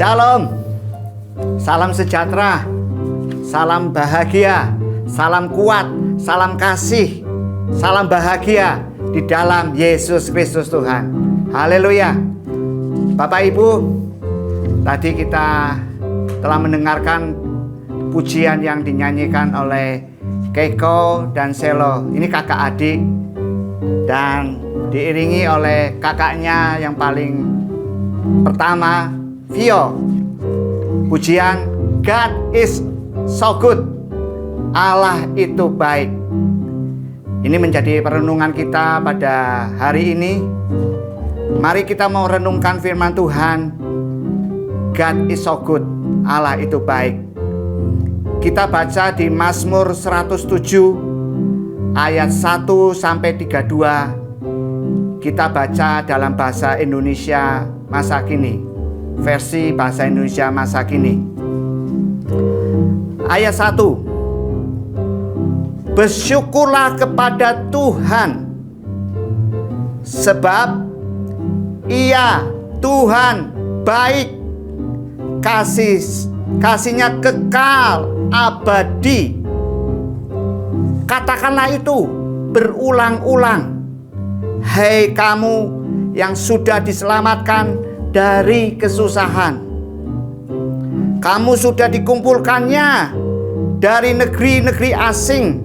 Shalom, salam sejahtera, salam bahagia, salam kuat, salam kasih, salam bahagia di dalam Yesus Kristus Tuhan. Haleluya. Bapak Ibu, tadi kita telah mendengarkan pujian yang dinyanyikan oleh Keiko dan Selo. Ini kakak adik dan diiringi oleh kakaknya yang paling pertama, Vio. Pujian God is so good. Allah itu baik. Ini menjadi perenungan kita pada hari ini. Mari kita mau renungkan firman Tuhan. God is so good. Allah itu baik. Kita baca di Mazmur 107 ayat 1 sampai 32. Kita baca dalam bahasa Indonesia masa kini. Versi bahasa Indonesia masa kini. Ayat 1. Bersyukurlah kepada Tuhan, sebab Ia Tuhan baik, kasihnya kekal abadi. Katakanlah itu berulang-ulang, hai kamu yang sudah diselamatkan dari kesusahan. Kamu sudah dikumpulkannya dari negeri-negeri asing,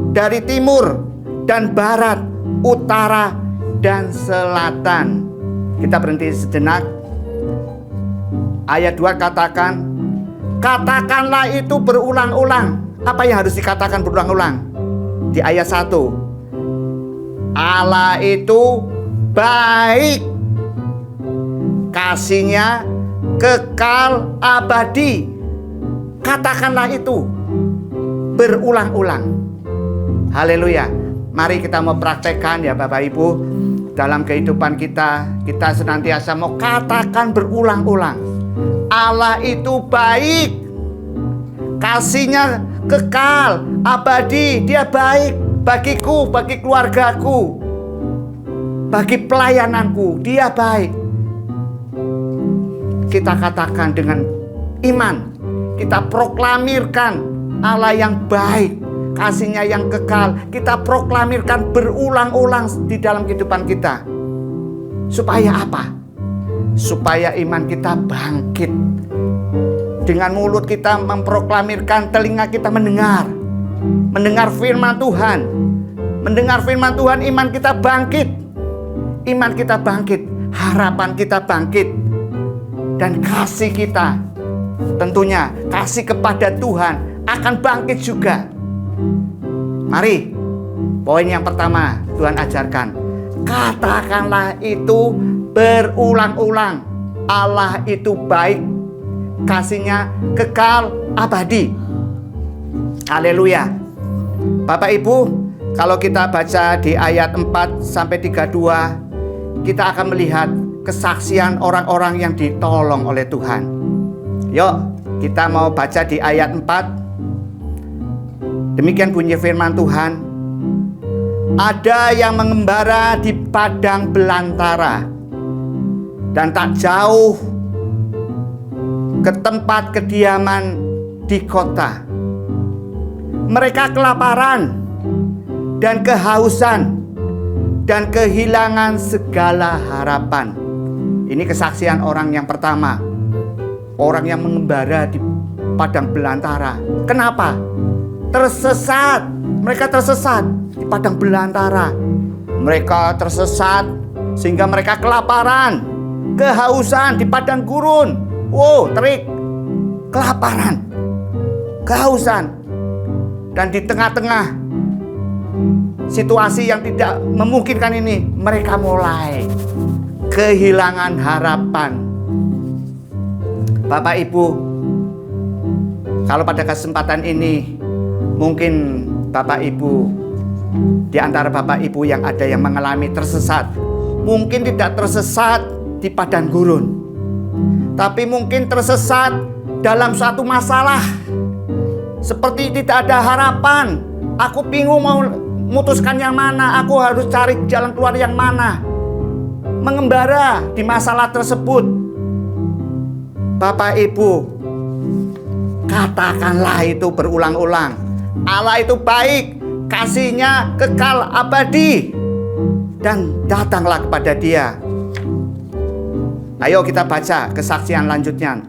dari timur dan barat, utara dan selatan. Kita berhenti sejenak. Ayat 2 katakan, katakanlah itu berulang-ulang. Apa yang harus dikatakan berulang-ulang? Di ayat 1, Allah itu baik, kasihnya kekal abadi. Katakanlah itu berulang-ulang. Haleluya. Mari kita mau praktekkan ya Bapak Ibu. Dalam kehidupan kita senantiasa mau katakan berulang-ulang, Allah itu baik, kasihnya kekal abadi. Dia baik bagiku, bagi keluargaku, bagi pelayananku. Dia baik. Kita katakan dengan iman, kita proklamirkan Allah yang baik, kasihnya yang kekal. Kita proklamirkan berulang-ulang di dalam kehidupan kita. Supaya apa? Supaya iman kita bangkit. Dengan mulut kita memproklamirkan, telinga kita mendengar firman Tuhan. Mendengar firman Tuhan, iman kita bangkit. Iman kita bangkit, harapan kita bangkit. Dan kasih kita, tentunya kasih kepada Tuhan akan bangkit juga. Mari, poin yang pertama Tuhan ajarkan, katakanlah itu berulang-ulang, Allah itu baik, kasihnya kekal abadi. Haleluya. Bapak Ibu, kalau kita baca di ayat 4 sampai 32, kita akan melihat kesaksian orang-orang yang ditolong oleh Tuhan. Yuk, kita mau baca di ayat 4. Demikian bunyi firman Tuhan. Ada yang mengembara di padang belantara, dan tak jauh ke tempat kediaman di kota. Mereka kelaparan dan kehausan dan kehilangan segala harapan. Ini kesaksian orang yang pertama. Orang yang mengembara di padang belantara. Kenapa? Tersesat. Mereka tersesat di padang belantara. Mereka tersesat sehingga mereka kelaparan, kehausan di padang gurun. Wow, terik. Kelaparan, kehausan. Dan di tengah-tengah situasi yang tidak memungkinkan ini, mereka mulai kehilangan harapan. Bapak Ibu, kalau pada kesempatan ini mungkin Bapak Ibu, di antara Bapak Ibu yang ada yang mengalami tersesat, mungkin tidak tersesat di padang gurun, tapi mungkin tersesat dalam suatu masalah, seperti tidak ada harapan. Aku bingung mau memutuskan yang mana, aku harus cari jalan keluar yang mana. Mengembara di masalah tersebut. Bapak Ibu, katakanlah itu berulang-ulang. Allah itu baik, kasih-Nya kekal abadi, dan datanglah kepada Dia. Ayo kita baca kesaksian lanjutnya.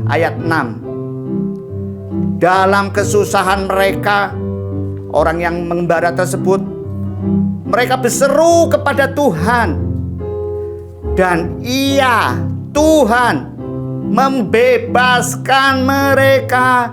Ayat 6. Dalam kesusahan mereka, orang yang mengembara tersebut, mereka berseru kepada Tuhan, dan Ia, Tuhan, membebaskan mereka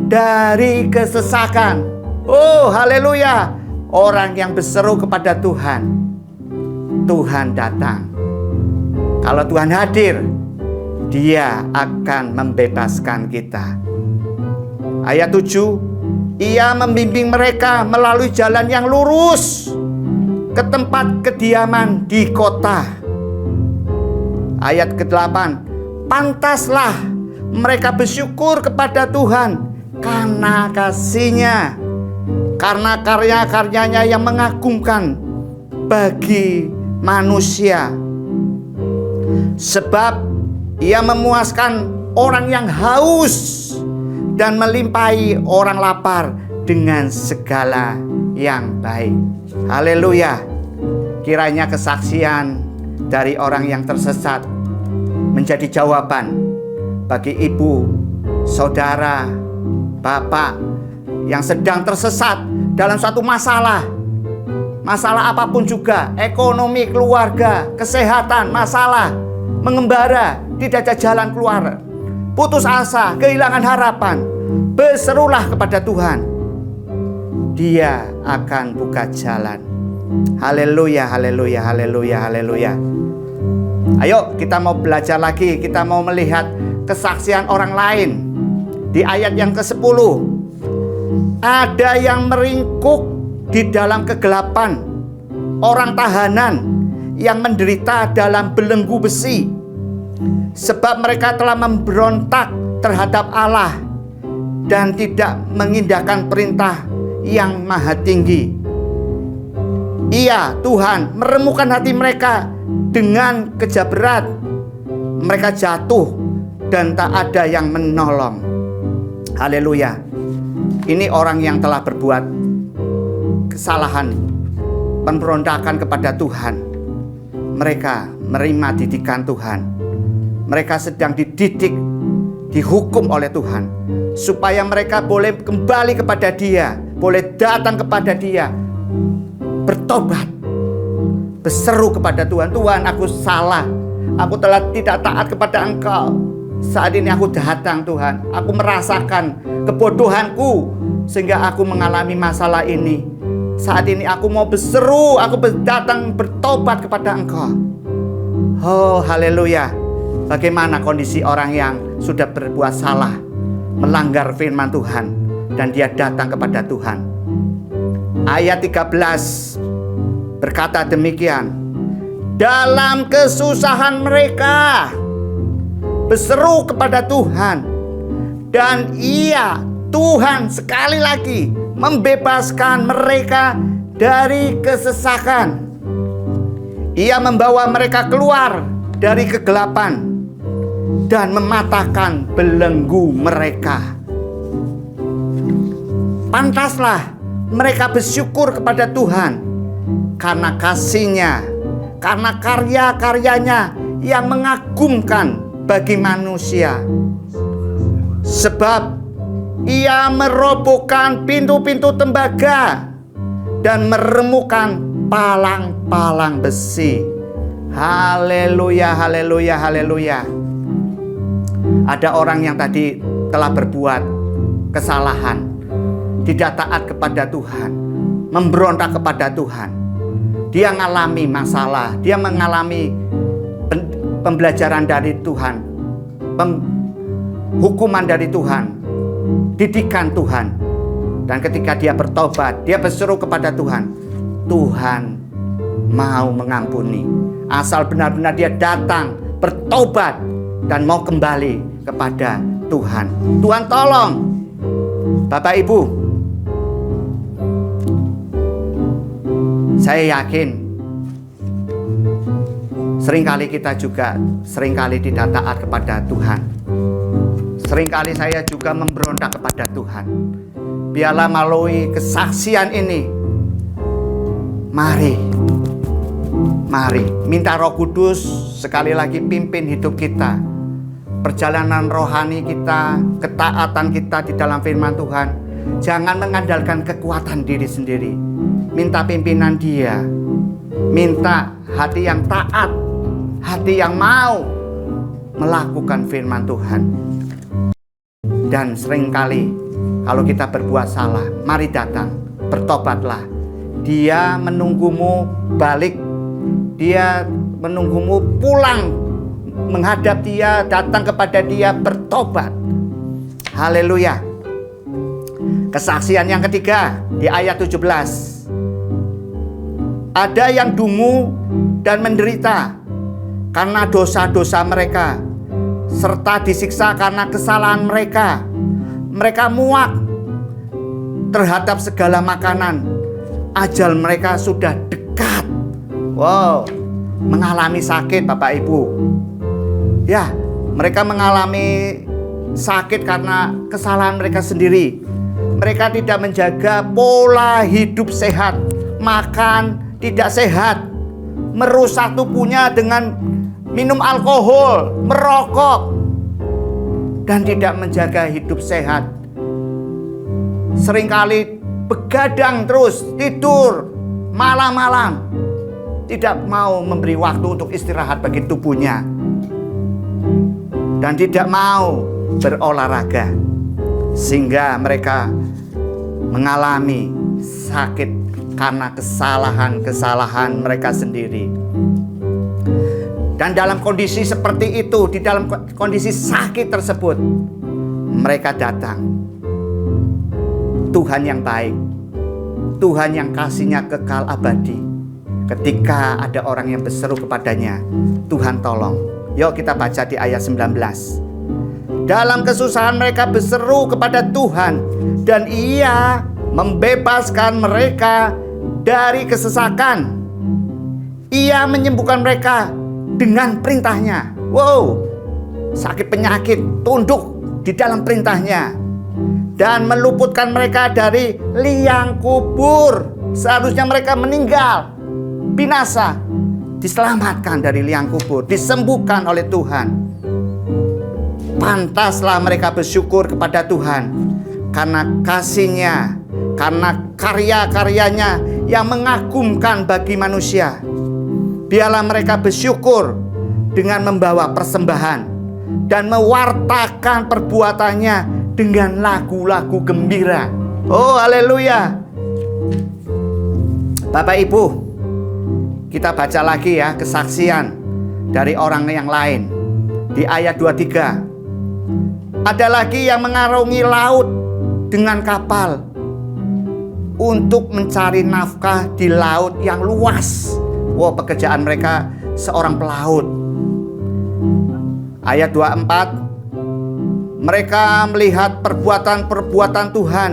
dari kesesakan. Oh, haleluya. Orang yang berseru kepada Tuhan, Tuhan datang. Kalau Tuhan hadir, Dia akan membebaskan kita. Ayat 7, Ia membimbing mereka melalui jalan yang lurus ke tempat kediaman di kota. Ayat ke-8, pantaslah mereka bersyukur kepada Tuhan karena kasih-Nya, karena karya-karyanya yang mengagumkan bagi manusia. Sebab Ia memuaskan orang yang haus dan melimpahi orang lapar dengan segala yang baik. Haleluya. Kiranya kesaksian dari orang yang tersesat menjadi jawaban bagi ibu, saudara, bapak yang sedang tersesat dalam suatu masalah. Masalah apapun juga, ekonomi, keluarga, kesehatan, masalah, mengembara, tidak ada jalan keluar, putus asa, kehilangan harapan. Berserulah kepada Tuhan, Dia akan buka jalan. Haleluya, haleluya, haleluya, haleluya. Ayo kita mau belajar lagi, kita mau melihat kesaksian orang lain. Di ayat yang ke-10, ada yang meringkuk di dalam kegelapan, orang tahanan yang menderita dalam belenggu besi, sebab mereka telah memberontak terhadap Allah dan tidak mengindahkan perintah yang maha tinggi. Ia, Tuhan, meremukkan hati mereka dengan kerja berat. Mereka jatuh dan tak ada yang menolong. Haleluya. Ini orang yang telah berbuat kesalahan, pemberontakan kepada Tuhan. Mereka menerima didikan Tuhan. Mereka sedang dididik, dihukum oleh Tuhan, supaya mereka boleh kembali kepada Dia, boleh datang kepada Dia, bertobat, berseru kepada Tuhan. Tuhan, aku salah, aku telah tidak taat kepada Engkau. Saat ini aku datang Tuhan, aku merasakan kebodohanku sehingga aku mengalami masalah ini. Saat ini aku mau berseru, aku datang bertobat kepada Engkau. Oh, haleluya. Bagaimana kondisi orang yang sudah berbuat salah, melanggar firman Tuhan, dan dia datang kepada Tuhan. Ayat 13 berkata demikian. Dalam kesusahan mereka berseru kepada Tuhan, dan Ia, Tuhan, sekali lagi membebaskan mereka dari kesesakan. Ia membawa mereka keluar dari kegelapan dan mematahkan belenggu mereka. Pantaslah mereka bersyukur kepada Tuhan karena kasih-Nya, karena karya-karyanya yang mengagumkan bagi manusia. Sebab Ia merobohkan pintu-pintu tembaga dan meremukkan palang-palang besi. Haleluya, haleluya, haleluya. Ada orang yang tadi telah berbuat kesalahan, tidak taat kepada Tuhan, memberontak kepada Tuhan. Dia mengalami masalah, dia mengalami pembelajaran dari Tuhan, hukuman dari Tuhan, didikan Tuhan. Dan ketika dia bertobat, dia berseru kepada Tuhan, Tuhan mau mengampuni, asal benar-benar dia datang, bertobat, dan mau kembali kepada Tuhan. Tuhan tolong. Bapak Ibu, saya yakin Seringkali kita juga tidak taat kepada Tuhan. Seringkali saya juga memberontak kepada Tuhan. Biarlah melalui kesaksian ini, mari minta Roh Kudus sekali lagi pimpin hidup kita, perjalanan rohani kita, ketaatan kita di dalam firman Tuhan. Jangan mengandalkan kekuatan diri sendiri. Minta pimpinan Dia. Minta hati yang taat, hati yang mau melakukan firman Tuhan. Dan seringkali kalau kita berbuat salah, mari datang, bertobatlah. Dia menunggumu balik, Dia menunggumu pulang, menghadap Dia, datang kepada Dia, bertobat. Haleluya. Kesaksian yang ketiga di ayat 17. Ada yang dungu dan menderita karena dosa-dosa mereka, serta disiksa karena kesalahan mereka. Mereka muak terhadap segala makanan. Ajal mereka sudah dekat. Wow, mengalami sakit Bapak Ibu. Ya, mereka mengalami sakit karena kesalahan mereka sendiri. Mereka tidak menjaga pola hidup sehat, makan tidak sehat, merusak tubuhnya dengan minum alkohol, merokok, dan tidak menjaga hidup sehat. Seringkali begadang terus, tidur malam-malam, tidak mau memberi waktu untuk istirahat bagi tubuhnya, dan tidak mau berolahraga, sehingga mereka mengalami sakit karena kesalahan-kesalahan mereka sendiri. Dan dalam kondisi seperti itu, di dalam kondisi sakit tersebut, mereka datang. Tuhan yang baik, Tuhan yang kasihnya kekal abadi. Ketika ada orang yang berseru kepadanya, Tuhan tolong. Yuk kita baca di ayat 19. Dalam kesusahan mereka berseru kepada Tuhan, dan Ia membebaskan mereka dari kesesakan. Ia menyembuhkan mereka dengan perintahnya. Wow, sakit penyakit tunduk di dalam perintahnya, dan meluputkan mereka dari liang kubur. Seharusnya mereka meninggal, binasa, diselamatkan dari liang kubur, disembuhkan oleh Tuhan. Pantaslah mereka bersyukur kepada Tuhan karena kasih-Nya, karena karya-karyanya yang mengagumkan bagi manusia. Biarlah mereka bersyukur dengan membawa persembahan dan mewartakan perbuatannya dengan lagu-lagu gembira. Oh, haleluya. Bapak Ibu, kita baca lagi ya kesaksian dari orang yang lain. Di ayat 23. Ada lagi yang mengarungi laut dengan kapal untuk mencari nafkah di laut yang luas. Wow, pekerjaan mereka seorang pelaut. Ayat 24. Mereka melihat perbuatan-perbuatan Tuhan,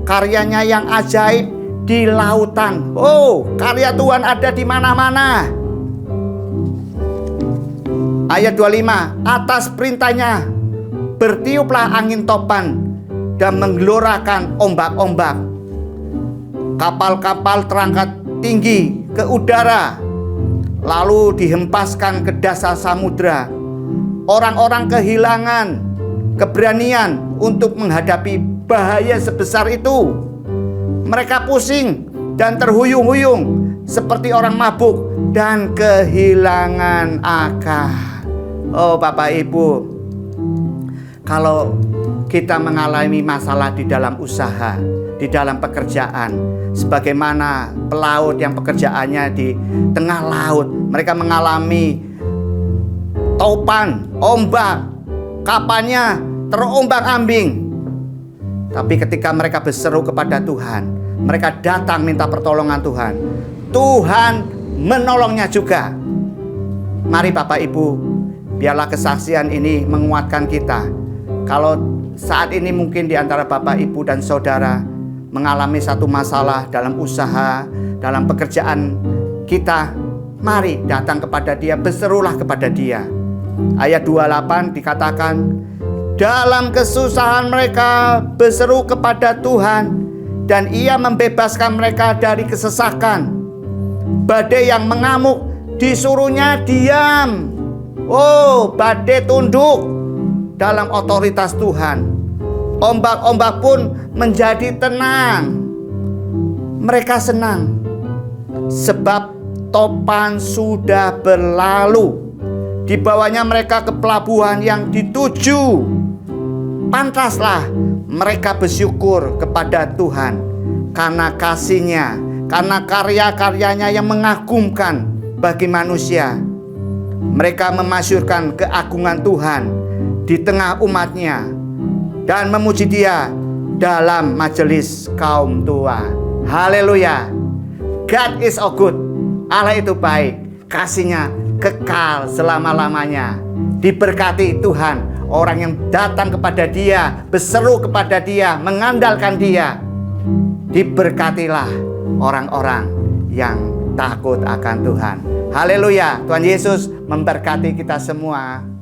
karyanya yang ajaib di lautan. Oh, karya Tuhan ada di mana-mana. Ayat 25. Atas perintahnya bertiuplah angin topan dan menggelorakan ombak-ombak. Kapal-kapal terangkat tinggi ke udara, lalu dihempaskan ke dasar samudra. Orang-orang kehilangan keberanian untuk menghadapi bahaya sebesar itu. Mereka pusing dan terhuyung-huyung seperti orang mabuk dan kehilangan akal. Oh Bapak Ibu, kalau kita mengalami masalah di dalam usaha, di dalam pekerjaan, sebagaimana pelaut yang pekerjaannya di tengah laut, mereka mengalami topan, ombak, kapalnya terombang-ambing. Tapi ketika mereka berseru kepada Tuhan, mereka datang minta pertolongan Tuhan, Tuhan menolongnya juga. Mari Bapak Ibu, biarlah kesaksian ini menguatkan kita. Kalau saat ini mungkin di antara Bapak Ibu dan Saudara mengalami satu masalah dalam usaha, dalam pekerjaan kita, Mari datang kepada Dia, berserulah kepada Dia. Ayat 28 dikatakan, dalam kesusahan mereka berseru kepada Tuhan, dan Ia membebaskan mereka dari kesesakan. Badai yang mengamuk disuruhnya diam. Oh, badai tunduk dalam otoritas Tuhan. Ombak-ombak pun menjadi tenang. Mereka senang sebab topan sudah berlalu. Dibawanya mereka ke pelabuhan yang dituju. Pantaslah mereka bersyukur kepada Tuhan karena kasih-Nya, karena karya-karyanya yang mengagumkan bagi manusia. Mereka memasyurkan keagungan Tuhan di tengah umat-Nya dan memuji Dia dalam majelis kaum tua. Haleluya. God is so good. Allah itu baik. Kasih-Nya kekal selama-lamanya. Diberkati Tuhan orang yang datang kepada Dia, berseru kepada Dia, mengandalkan Dia. Diberkatilah orang-orang yang takut akan Tuhan. Haleluya. Tuhan Yesus memberkati kita semua.